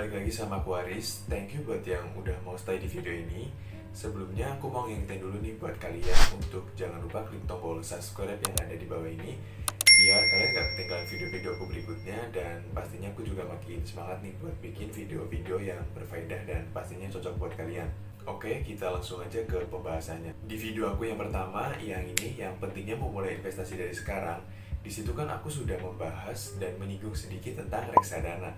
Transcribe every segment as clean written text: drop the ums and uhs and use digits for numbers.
balik lagi sama aku Aris. Thank you buat yang udah mau stay di video ini. Sebelumnya aku mau ngingetin dulu nih buat kalian untuk jangan lupa klik tombol subscribe yang ada di bawah ini biar kalian gak ketinggalan video-video aku berikutnya. Dan pastinya aku juga makin semangat nih buat bikin video-video yang berfaedah dan pastinya cocok buat kalian. Oke, kita langsung aja ke pembahasannya. Di video aku yang pertama, yang ini, yang pentingnya memulai investasi dari sekarang. Di situ kan aku sudah membahas dan menyinggung sedikit tentang reksadana.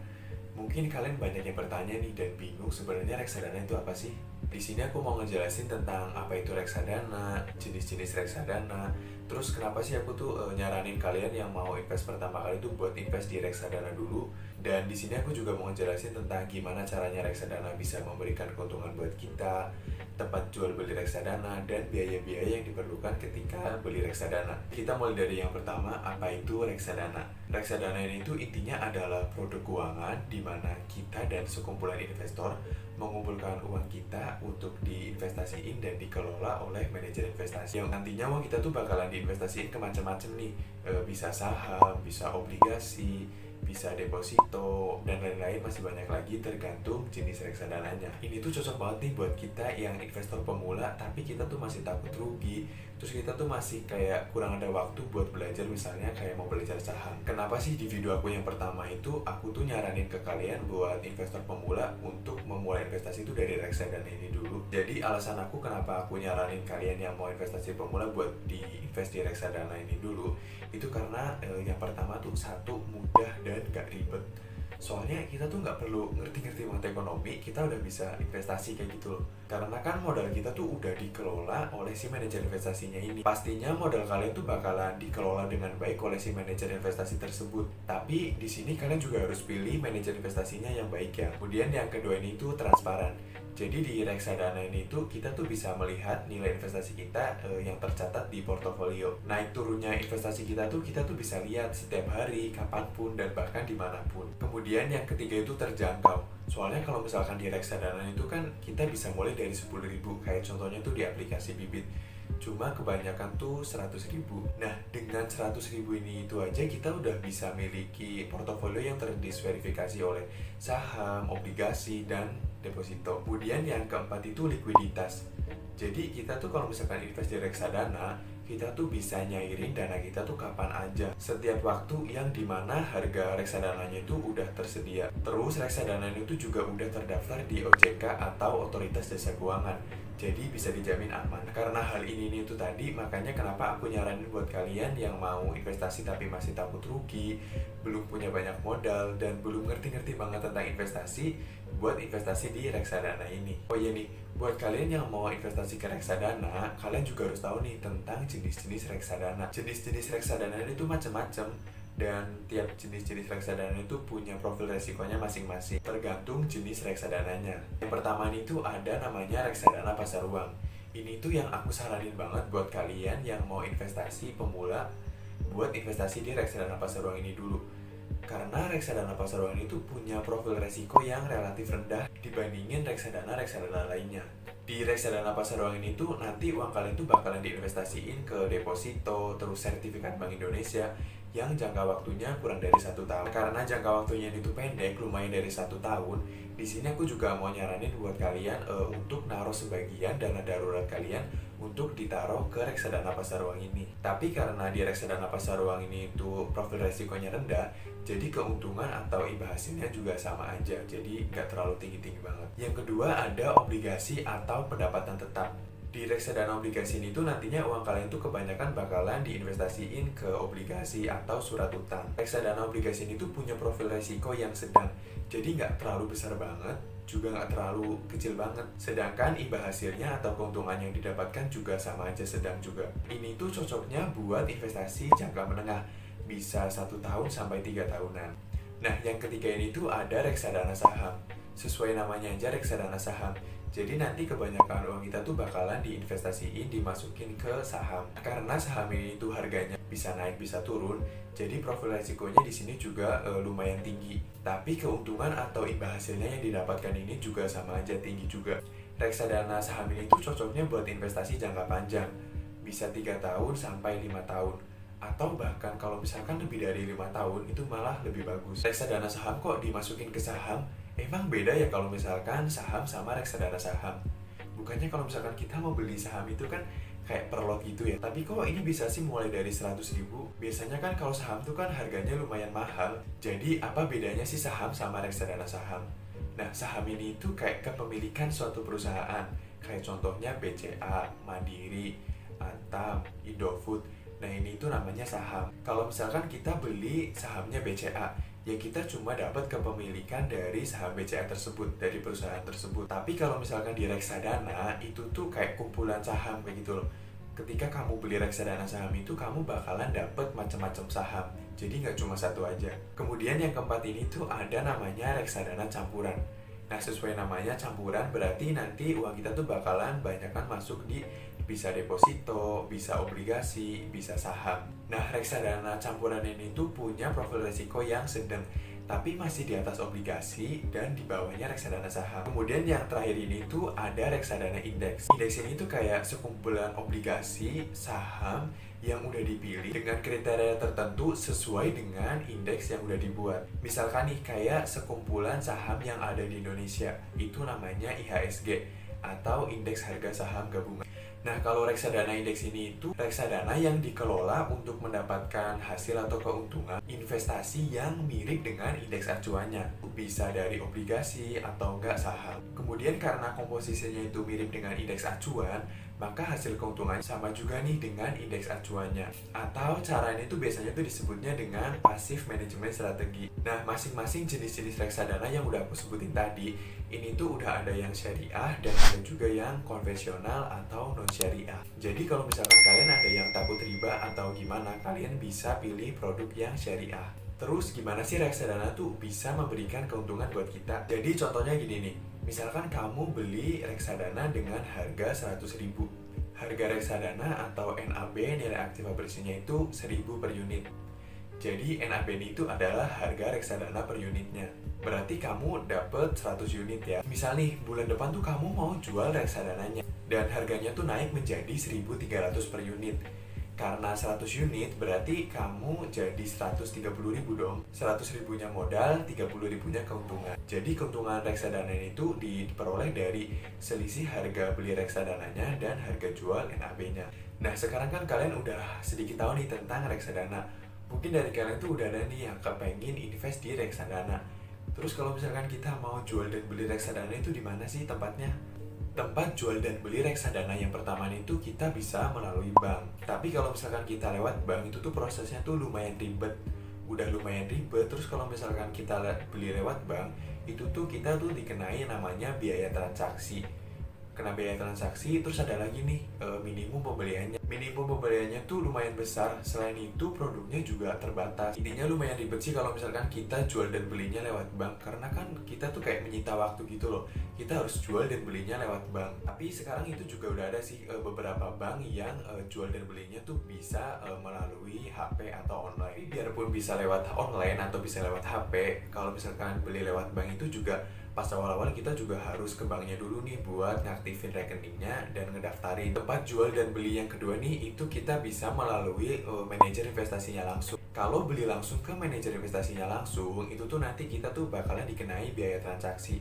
Mungkin kalian banyak yang bertanya nih dan bingung sebenarnya reksadana itu apa sih? Di sini aku mau ngejelasin tentang apa itu reksadana, jenis-jenis reksadana, terus kenapa sih aku tuh nyaranin kalian yang mau invest pertama kali tuh buat invest di reksadana dulu. Dan di sini aku juga mau ngejelasin tentang gimana caranya reksadana bisa memberikan keuntungan buat kita, tempat jual beli reksadana, dan biaya-biaya yang diperlukan ketika beli reksadana. Kita mulai dari yang pertama, apa itu reksadana? Reksadana ini itu intinya adalah produk keuangan di mana kita dan sekumpulan investor mengumpulkan uang kita untuk diinvestasiin dan dikelola oleh manajer investasi yang nantinya uang kita tuh bakalan diinvestasiin ke macam-macam nih, bisa saham, bisa obligasi, bisa deposito, dan lain-lain, masih banyak lagi tergantung jenis reksadananya. Ini tuh cocok banget nih buat kita yang investor pemula tapi kita tuh masih takut rugi, terus kita tuh masih kayak kurang ada waktu buat belajar, misalnya kayak mau belajar saham. Kenapa sih di video aku yang pertama itu aku tuh nyaranin ke kalian buat investor pemula untuk memulai investasi itu dari reksadana ini dulu. Jadi alasan aku kenapa aku nyaranin kalian yang mau investasi pemula buat diinvest di reksadana ini dulu itu karena yang pertama tuh satu, mudah dan gak ribet. Soalnya kita tuh nggak perlu ngerti-ngerti banget ekonomi, kita udah bisa investasi kayak gitu loh. Karena kan modal kita tuh udah dikelola oleh si manajer investasinya ini. Pastinya modal kalian tuh bakalan dikelola dengan baik oleh si manajer investasi tersebut. Tapi di sini kalian juga harus pilih manajer investasinya yang baik ya. Kemudian yang kedua ini tuh transparan. Jadi di reksadana ini tuh kita tuh bisa melihat nilai investasi kita yang tercatat di portofolio. Naik turunnya investasi kita tuh bisa lihat setiap hari, kapanpun, dan bahkan dimanapun. Kemudian yang ketiga itu terjangkau. Soalnya kalau misalkan di reksadana itu kan kita bisa mulai dari 10.000, kayak contohnya tuh di aplikasi Bibit. Cuma kebanyakan tuh 100.000. Nah, dengan 100.000 ini itu aja kita udah bisa miliki portofolio yang terdisverifikasi oleh saham, obligasi, dan deposito. Kemudian yang keempat itu likuiditas. Jadi kita tuh kalau misalkan invest di reksadana, kita tuh bisa nyairin dana kita tuh kapan aja, setiap waktu yang dimana harga reksadananya itu udah tersedia. Terus reksadana itu juga udah terdaftar di OJK atau Otoritas Jasa Keuangan, jadi bisa dijamin aman. Karena hal ini itu tadi, makanya kenapa aku nyaranin buat kalian yang mau investasi tapi masih takut rugi, belum punya banyak modal, dan belum ngerti-ngerti banget tentang investasi, buat investasi di reksadana ini. Oh iya nih, buat kalian yang mau investasi ke reksadana, kalian juga harus tahu nih tentang jenis-jenis reksadana. Jenis-jenis reksadana itu macam-macam, dan tiap jenis-jenis reksadana itu punya profil resikonya masing-masing, tergantung jenis reksadananya. Yang pertama nih tuh ada namanya reksadana pasar uang. Ini tuh yang aku saranin banget buat kalian yang mau investasi pemula, buat investasi di reksadana pasar uang ini dulu. Karena reksadana pasar uang itu punya profil resiko yang relatif rendah dibandingin reksadana lainnya. Di reksadana pasar uang ini tuh nanti uang kalian tuh bakalan diinvestasiin ke deposito, terus sertifikat Bank Indonesia yang jangka waktunya kurang dari 1 tahun. Karena jangka waktunya itu pendek, lumayan dari 1 tahun, di sini aku juga mau nyaranin buat kalian untuk naruh sebagian dana darurat kalian untuk ditaruh ke reksadana pasar uang ini. Tapi karena di reksadana pasar uang ini itu profil resikonya rendah, jadi keuntungan atau imbal hasilnya juga sama aja, jadi nggak terlalu tinggi-tinggi banget. Yang kedua ada obligasi atau pendapatan tetap. Di reksadana obligasi ini tuh nantinya uang kalian tuh kebanyakan bakalan diinvestasiin ke obligasi atau surat utang. Reksadana obligasi ini tuh punya profil resiko yang sedang, jadi nggak terlalu besar banget, juga nggak terlalu kecil banget. Sedangkan imbal hasilnya atau keuntungan yang didapatkan juga sama aja, sedang juga. Ini tuh cocoknya buat investasi jangka menengah, bisa 1 tahun sampai 3 tahunan. Nah, yang ketiga ini tuh ada reksadana saham. Sesuai namanya aja, reksadana saham. Jadi nanti kebanyakan uang kita tuh bakalan diinvestasiin, dimasukin ke saham. Karena saham ini tuh harganya bisa naik, bisa turun, jadi profil resikonya di sini juga lumayan tinggi. Tapi keuntungan atau imbal hasilnya yang didapatkan ini juga sama aja, tinggi juga. Reksadana saham ini tuh cocoknya buat investasi jangka panjang, bisa 3 tahun sampai 5 tahun. Atau bahkan kalau misalkan lebih dari 5 tahun itu malah lebih bagus. Reksadana saham kok dimasukin ke saham, Emang beda ya kalau misalkan saham sama reksadana saham? Bukannya kalau misalkan kita mau beli saham itu kan kayak per lot gitu ya. Tapi kok ini bisa sih mulai dari 100.000? Biasanya kan kalau saham tuh kan harganya lumayan mahal. Jadi apa bedanya sih saham sama reksadana saham? Nah, saham ini itu kayak kepemilikan suatu perusahaan. Kayak contohnya BCA, Mandiri, Antam, Indofood. Nah, ini itu namanya saham. Kalau misalkan kita beli sahamnya BCA, ya kita cuma dapat kepemilikan dari saham BCA tersebut, dari perusahaan tersebut. Tapi kalau misalkan di reksadana, itu tuh kayak kumpulan saham kayak gitu loh. Ketika kamu beli reksadana saham itu, kamu bakalan dapat macam-macam saham. Jadi nggak cuma satu aja. Kemudian yang keempat ini tuh ada namanya reksadana campuran. Nah, sesuai namanya campuran, berarti nanti uang kita tuh bakalan banyakkan masuk di bisa deposito, bisa obligasi, bisa saham. Nah, reksadana campuran ini tuh punya profil risiko yang sedang, tapi masih di atas obligasi dan di bawahnya reksadana saham. Kemudian yang terakhir ini tuh ada reksadana indeks. Indeks ini tuh kayak sekumpulan obligasi, saham yang udah dipilih dengan kriteria tertentu sesuai dengan indeks yang udah dibuat. Misalkan nih kayak sekumpulan saham yang ada di Indonesia, itu namanya IHSG atau Indeks Harga Saham Gabungan. Nah, kalau reksadana indeks ini itu reksadana yang dikelola untuk mendapatkan hasil atau keuntungan investasi yang mirip dengan indeks acuannya. Bisa dari obligasi atau enggak saham. Kemudian karena komposisinya itu mirip dengan indeks acuan, maka hasil keuntungan sama juga nih dengan indeks acuannya. Atau caranya itu biasanya tuh disebutnya dengan passive management strategi. Nah, masing-masing jenis-jenis reksadana yang udah aku sebutin tadi, ini tuh udah ada yang syariah dan ada juga yang konvensional atau non syariah. Jadi kalau misalkan kalian ada yang takut riba atau gimana, kalian bisa pilih produk yang syariah. Terus gimana sih reksadana tuh bisa memberikan keuntungan buat kita? Jadi contohnya gini nih, misalkan kamu beli reksadana dengan harga 100.000. Harga reksadana atau NAB, nilai aktiva bersihnya itu 1.000 per unit. Jadi NAB itu adalah harga reksadana per unitnya. Berarti kamu dapat 100 unit ya. Misal nih, bulan depan tuh kamu mau jual reksadananya dan harganya tuh naik menjadi 1.300 per unit. Karena 100 unit berarti kamu jadi 130.000 dong. 100.000-nya modal, 30.000-nya keuntungan. Jadi keuntungan reksadana itu diperoleh dari selisih harga beli reksadananya dan harga jual NAB-nya. Nah, sekarang kan kalian udah sedikit tahu nih tentang reksadana. Mungkin dari kalian tuh udah ada nih yang kepengen invest di reksadana. Terus kalau misalkan kita mau jual dan beli reksadana itu di mana sih tempatnya? Tempat jual dan beli reksadana yang pertama itu kita bisa melalui bank. Tapi kalau misalkan kita lewat bank itu tuh prosesnya tuh lumayan ribet. Udah lumayan ribet, terus kalau misalkan kita beli lewat bank, itu tuh kita tuh dikenai namanya biaya transaksi. Kena biaya transaksi, terus ada lagi nih minimum pembeliannya. Minimum pembeliannya tuh lumayan besar. Selain itu produknya juga terbatas. Intinya lumayan ribet sih kalau misalkan kita jual dan belinya lewat bank, karena kan kita tuh kayak menyita waktu gitu loh. Kita harus jual dan belinya lewat bank. Tapi sekarang itu juga udah ada sih beberapa bank yang jual dan belinya tuh bisa melalui HP atau online. Biarpun bisa lewat online atau bisa lewat HP, kalau misalkan beli lewat bank itu juga pas awal-awal kita juga harus ke banknya dulu nih buat ngaktifin rekeningnya dan ngedaftarin. Tempat jual dan beli yang kedua nih itu kita bisa melalui manajer investasinya langsung. Kalau beli langsung ke manajer investasinya langsung, itu tuh nanti kita tuh bakalan dikenai biaya transaksi.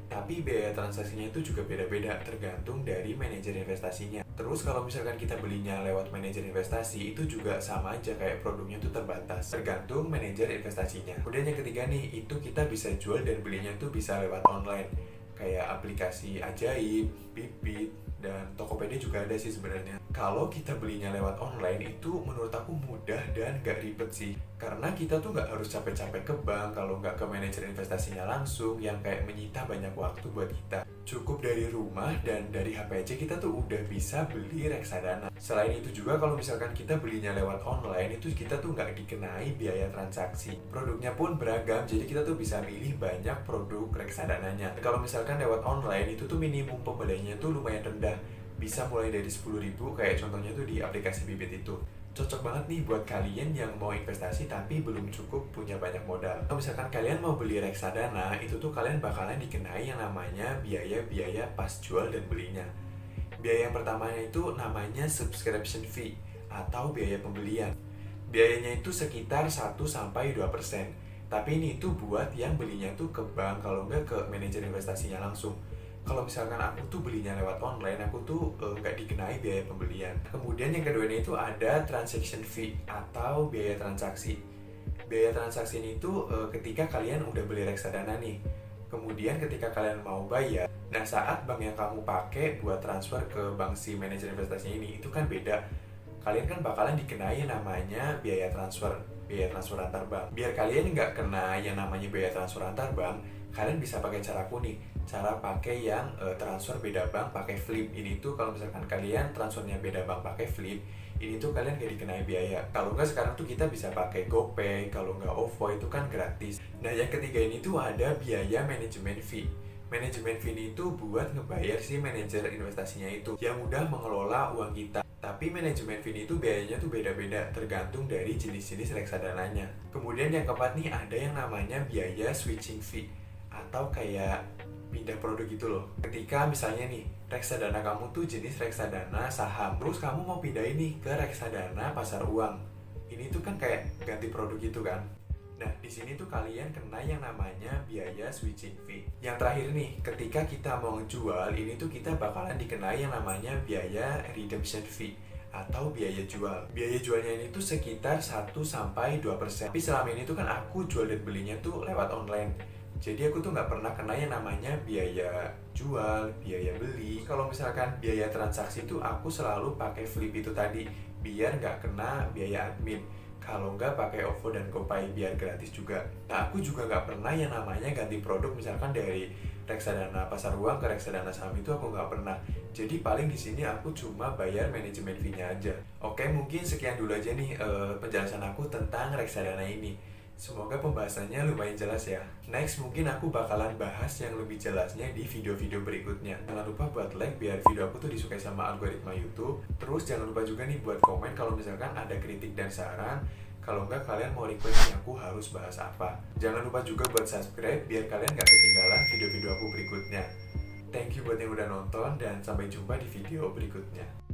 Tapi biaya transaksinya itu juga beda-beda tergantung dari manajer investasinya. Terus kalau misalkan kita belinya lewat manajer investasi, itu juga sama aja kayak produknya itu terbatas, tergantung manajer investasinya. Kemudian yang ketiga nih, itu kita bisa jual dan belinya itu bisa lewat online, kayak aplikasi Ajaib, Bibit, dan Tokopedia juga ada sih sebenarnya. Kalau kita belinya lewat online itu menurut aku mudah dan gak ribet sih, karena kita tuh gak harus capek-capek ke bank kalau gak ke manajer investasinya langsung yang kayak menyita banyak waktu buat kita. Cukup dari rumah dan dari HP aja kita tuh udah bisa beli reksadana. Selain itu juga kalau misalkan kita belinya lewat online itu kita tuh gak dikenai biaya transaksi. Produknya pun beragam, jadi kita tuh bisa milih banyak produk reksadananya. Kalau misalkan lewat online itu tuh minimum pembeliannya tuh lumayan rendah, bisa mulai dari 10.000 kayak contohnya tuh di aplikasi Bibit itu. Cocok banget nih buat kalian yang mau investasi tapi belum cukup punya banyak modal. Kalau misalkan kalian mau beli reksadana, itu tuh kalian bakalan dikenai yang namanya biaya-biaya pas jual dan belinya. Biaya yang pertama itu namanya subscription fee atau biaya pembelian. Biayanya itu sekitar 1-2%. Tapi ini tuh buat yang belinya tuh ke bank, kalau enggak ke manajer investasinya langsung. Kalau misalkan aku tuh belinya lewat online, aku tuh nggak dikenai biaya pembelian. Kemudian yang kedua itu ada transaction fee atau biaya transaksi. Biaya transaksi ini tuh ketika kalian udah beli reksadana nih, kemudian ketika kalian mau bayar, nah saat bank yang kamu pakai buat transfer ke bank si manajer investasinya ini itu kan beda. Kalian kan bakalan dikenai namanya biaya transfer antar bank. Biar kalian nggak kena yang namanya biaya transfer antar bank, kalian bisa pakai caraku nih, cara pakai yang transfer beda bank pakai flip. Ini tuh kalau misalkan kalian transfernya beda bank pakai flip, ini tuh kalian gak dikenai biaya. Kalau nggak sekarang tuh kita bisa pakai GoPay, kalau nggak OVO itu kan gratis. Nah yang ketiga ini tuh ada biaya manajemen fee. Manajemen fee ini tuh buat ngebayar si manajer investasinya itu yang udah mengelola uang kita. Tapi manajemen fee itu biayanya tuh beda-beda tergantung dari jenis-jenis reksadananya. Kemudian yang keempat nih ada yang namanya biaya switching fee atau kayak pindah produk gitu loh. Ketika misalnya nih reksadana kamu tuh jenis reksadana saham, terus kamu mau pindah ini ke reksadana pasar uang. Ini tuh kan kayak ganti produk gitu kan. Nah, di sini tuh kalian kena yang namanya biaya switching fee. Yang terakhir nih, ketika kita mau jual, ini tuh kita bakalan dikenai yang namanya biaya redemption fee atau biaya jual. Biaya jualnya ini tuh sekitar 1-2%. Tapi selama ini tuh kan aku jual dan belinya tuh lewat online. Jadi aku tuh nggak pernah kena yang namanya biaya jual, biaya beli. Kalau misalkan biaya transaksi tuh aku selalu pakai flip itu tadi, biar nggak kena biaya admin. Kalau nggak pakai OVO dan GoPay biar gratis juga. Nah aku juga nggak pernah yang namanya ganti produk, misalkan dari reksadana pasar uang ke reksadana saham itu aku nggak pernah. Jadi paling di sini aku cuma bayar manajemen fee-nya aja. Oke, mungkin sekian dulu aja nih penjelasan aku tentang reksadana ini. Semoga pembahasannya lumayan jelas ya. Next mungkin aku bakalan bahas yang lebih jelasnya di video-video berikutnya. Jangan lupa buat like biar video aku tuh disukai sama algoritma YouTube. Terus jangan lupa juga nih buat komen kalau misalkan ada kritik dan saran. Kalau enggak kalian mau request nih aku harus bahas apa. Jangan lupa juga buat subscribe biar kalian gak ketinggalan video-video aku berikutnya. Thank you buat yang udah nonton dan sampai jumpa di video berikutnya.